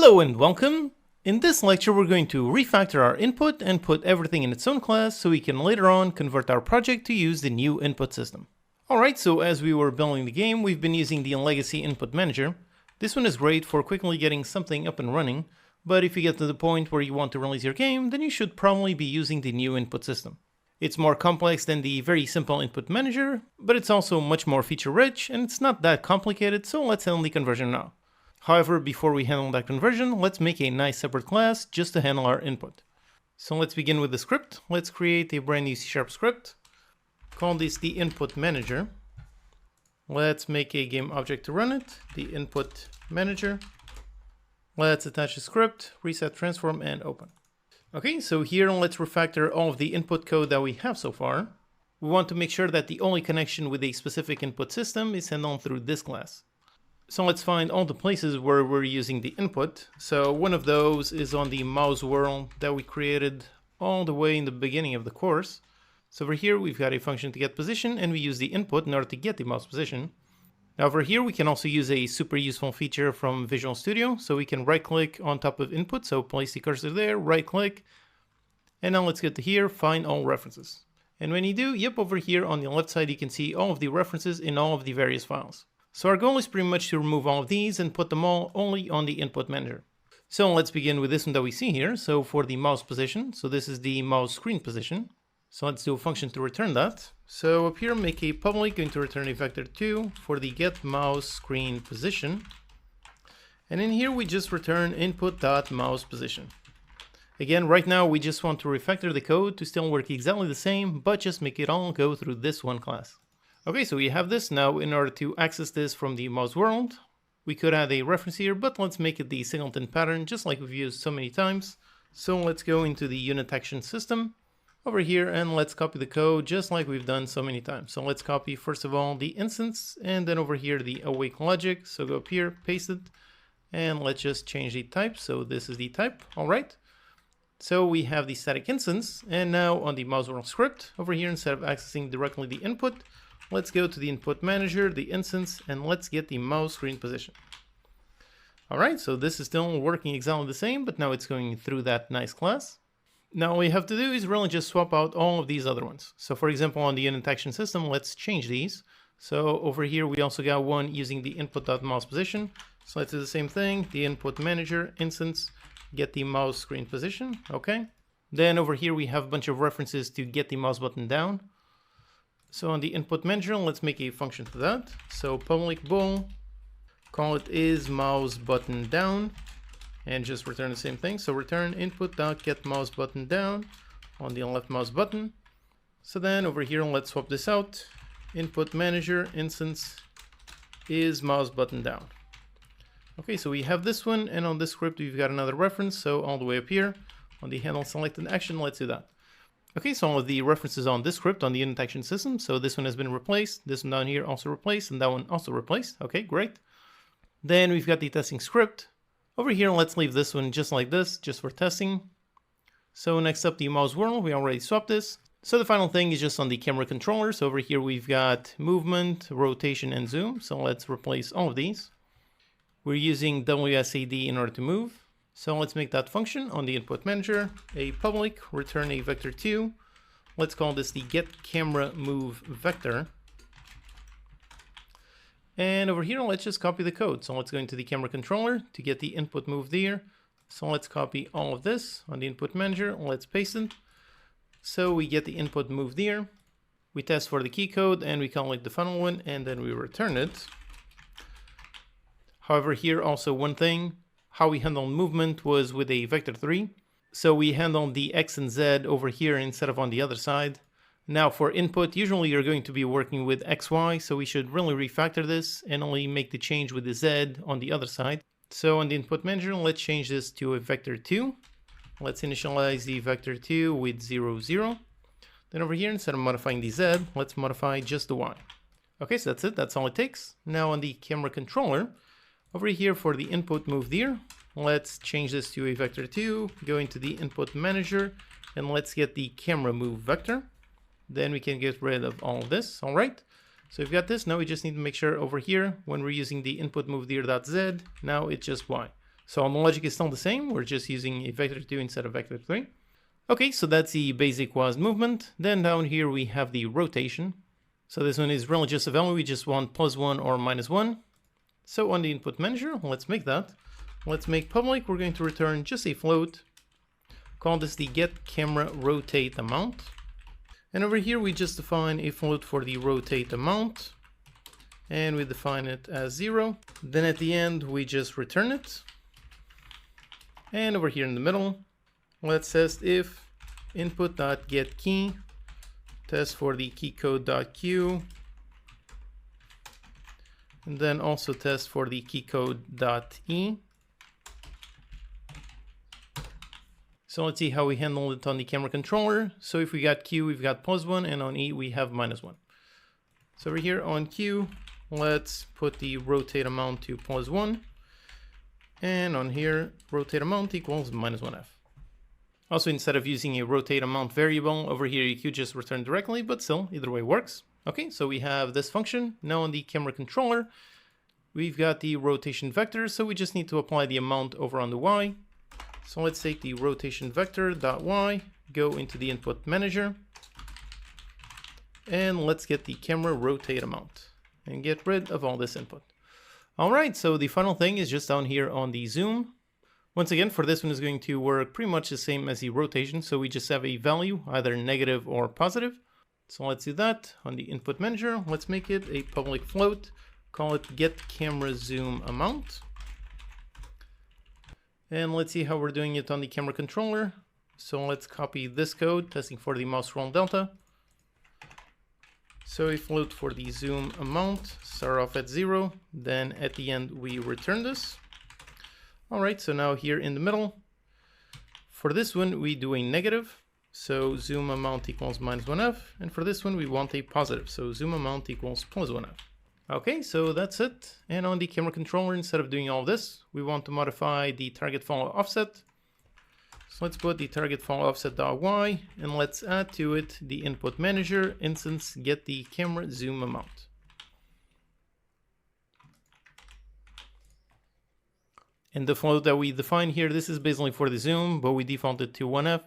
Hello and welcome! In this lecture we're going to refactor our input and put everything in its own class so we can later on convert our project to use the new input system. Alright, so as we were building the game, we've been using the legacy input manager. This one is great for quickly getting something up and running, but if you get to the point where you want to release your game, then you should probably be using the new input system. It's more complex than the very simple input manager, but it's also much more feature rich and it's not that complicated, so let's handle the conversion now. However, before we handle that conversion, let's make a nice separate class just to handle our input. So let's begin with the script. Let's create a brand new C# script. Call this the input manager. Let's make a game object to run it, the input manager. Let's attach the script, reset transform, and open. Okay, so here let's refactor all of the input code that we have so far. We want to make sure that the only connection with a specific input system is handled through this class. So let's find all the places where we're using the input. So one of those is on the mouse world that we created all the way in the beginning of the course. So over here we've got a function to get position and we use the input in order to get the mouse position. Now over here we can also use a super useful feature from Visual Studio. So we can right click on top of input, so place the cursor there, right click. And now let's get to here, find all references. And when you do, yep, over here on the left side you can see all of the references in all of the various files. So our goal is pretty much to remove all of these and put them all only on the input manager. So let's begin with this one that we see here. So for the mouse position, so this is the mouse screen position. So let's do a function to return that. So up here, make a public, going to return a vector2 for the get mouse screen position. And in here, we just return input.mouse position. Again, right now, we just want to refactor the code to still work exactly the same, but just make it all go through this one class. Okay, so we have this. Now, in order to access this from the mouse world, we could add a reference here, but let's make it the singleton pattern, just like we've used so many times. So let's go into the unit action system over here, and let's copy the code just like we've done so many times. So let's copy, first of all, the instance, and then over here, the awake logic. So go up here, paste it, and let's just change the type. So this is the type, all right. So we have the static instance, and now on the mouse world script over here, instead of accessing directly the input, let's go to the input manager, the instance, and let's get the mouse screen position. All right, so this is still working exactly the same, but now it's going through that nice class. Now all we have to do is really just swap out all of these other ones. So for example, on the unit action system, let's change these. So over here, we also got one using the input.mouse position. So let's do the same thing, the input manager instance, get the mouse screen position, okay. Then over here, we have a bunch of references to get the mouse button down. So on the input manager, let's make a function to that. So public bool, call it is mouse button down, and just return the same thing. So return input.get mouse button down on the left mouse button. So then over here, let's swap this out. Input manager instance is mouse button down. Okay, so we have this one, and on this script, we've got another reference. So all the way up here on the handle selected action, let's do that. Okay, so all of the references on this script on the unit action system. So this one has been replaced, this one down here also replaced, and that one also replaced. Okay, great. Then we've got the testing script. Over here, let's leave this one just like this, just for testing. So next up, the mouse world, we already swapped this. So the final thing is just on the camera controller. So over here, we've got movement, rotation, and zoom. So let's replace all of these. We're using WSAD in order to move. So let's make that function on the input manager, a public, return a vector2. Let's call this the get camera move vector. And over here, let's just copy the code. So let's go into the camera controller to get the input move there. So let's copy all of this on the input manager. Let's paste it. So we get the input move there. We test for the key code and we call it the final one, and then we return it. However, here also one thing, how we handled movement was with a vector3. So we handled the X and Z over here instead of on the other side. Now for input, usually you're going to be working with XY, so we should really refactor this and only make the change with the Z on the other side. So on the input manager, let's change this to a vector2. Let's initialize the vector2 with 0, 0. Then over here, instead of modifying the Z, let's modify just the Y. Okay, so that's it, that's all it takes. Now on the camera controller, over here for the input move there, let's change this to a vector2, go into the input manager, and let's get the camera move vector. Then we can get rid of all of this, all right? So we've got this, now we just need to make sure over here, when we're using the input move there.z, now it's just Y. So the logic is still the same. We're just using a vector 2 instead of vector 3. Okay, so that's the basic WASD movement. Then down here we have the rotation. So this one is really just a value. We just want +1 or -1. So on the input manager, let's make that. Let's make public. We're going to return just a float. Call this the get camera rotate amount. And over here we just define a float for the rotate amount. And we define it as 0. Then at the end we just return it. And over here in the middle, let's test if input.getKey, test for the keycode.q, and then also test for the keycode.e. So let's see how we handle it on the camera controller. So if we got Q, we've got +1, and on E we have -1. So over here on Q, let's put the rotate amount to +1, and on here, rotate amount equals -1f. Also, instead of using a rotate amount variable, over here you could just return directly, but still, either way works. Okay, so we have this function. Now on the camera controller, we've got the rotation vector, so we just need to apply the amount over on the Y. So let's take the rotation vector.y, go into the input manager, and let's get the camera rotate amount, and get rid of all this input. Alright, so the final thing is just down here on the zoom. Once again, for this one is going to work pretty much the same as the rotation, so we just have a value, either negative or positive. So let's do that on the input manager. Let's make it a public float, call it get camera zoom amount. And let's see how we're doing it on the camera controller. So let's copy this code, testing for the mouse scroll delta. So a float for the zoom amount, start off at 0, then at the end we return this. Alright, so now here in the middle, for this one we do a negative, so zoom amount equals -1f, and for this one we want a positive, so zoom amount equals +1f. Okay, so that's it. And on the camera controller, instead of doing all this, we want to modify the target follow offset. So let's put the target follow offset.y, and let's add to it the input manager instance get the camera zoom amount. And the float that we define here, this is basically for the zoom, but we defaulted to 1f.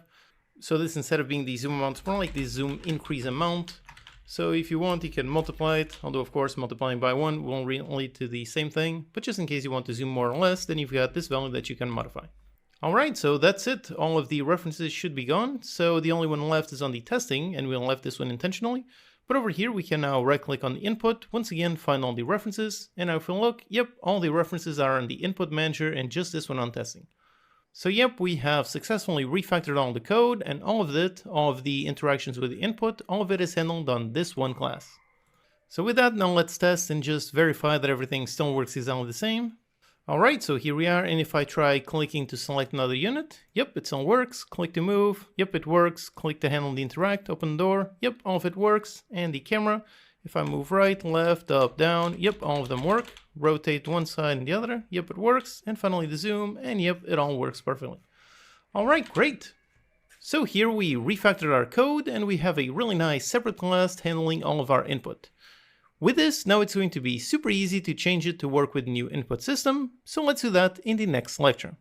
So this, instead of being the zoom amount, it's more like the zoom increase amount. So if you want, you can multiply it, although of course multiplying by 1 will lead to the same thing. But just in case you want to zoom more or less, then you've got this value that you can modify. Alright, so that's it. All of the references should be gone. So the only one left is on the testing, and we left this one intentionally. But over here, we can now right-click on the input, once again, find all the references. And now if we look, yep, all the references are in the input manager and just this one on testing. So yep, we have successfully refactored all the code, and all of it, all of the interactions with the input, all of it is handled on this one class. So with that, now let's test and just verify that everything still works exactly the same. Alright, so here we are, and if I try clicking to select another unit, yep, it still works. Click to move, yep, it works. Click to handle the interact, open the door, yep, all of it works. And the camera, if I move right, left, up, down, yep, all of them work. Rotate one side and the other, yep, it works. And finally the zoom, and yep, it all works perfectly. Alright, great. So here we refactored our code, and we have a really nice separate class handling all of our input. With this, now it's going to be super easy to change it to work with the new input system, so let's do that in the next lecture.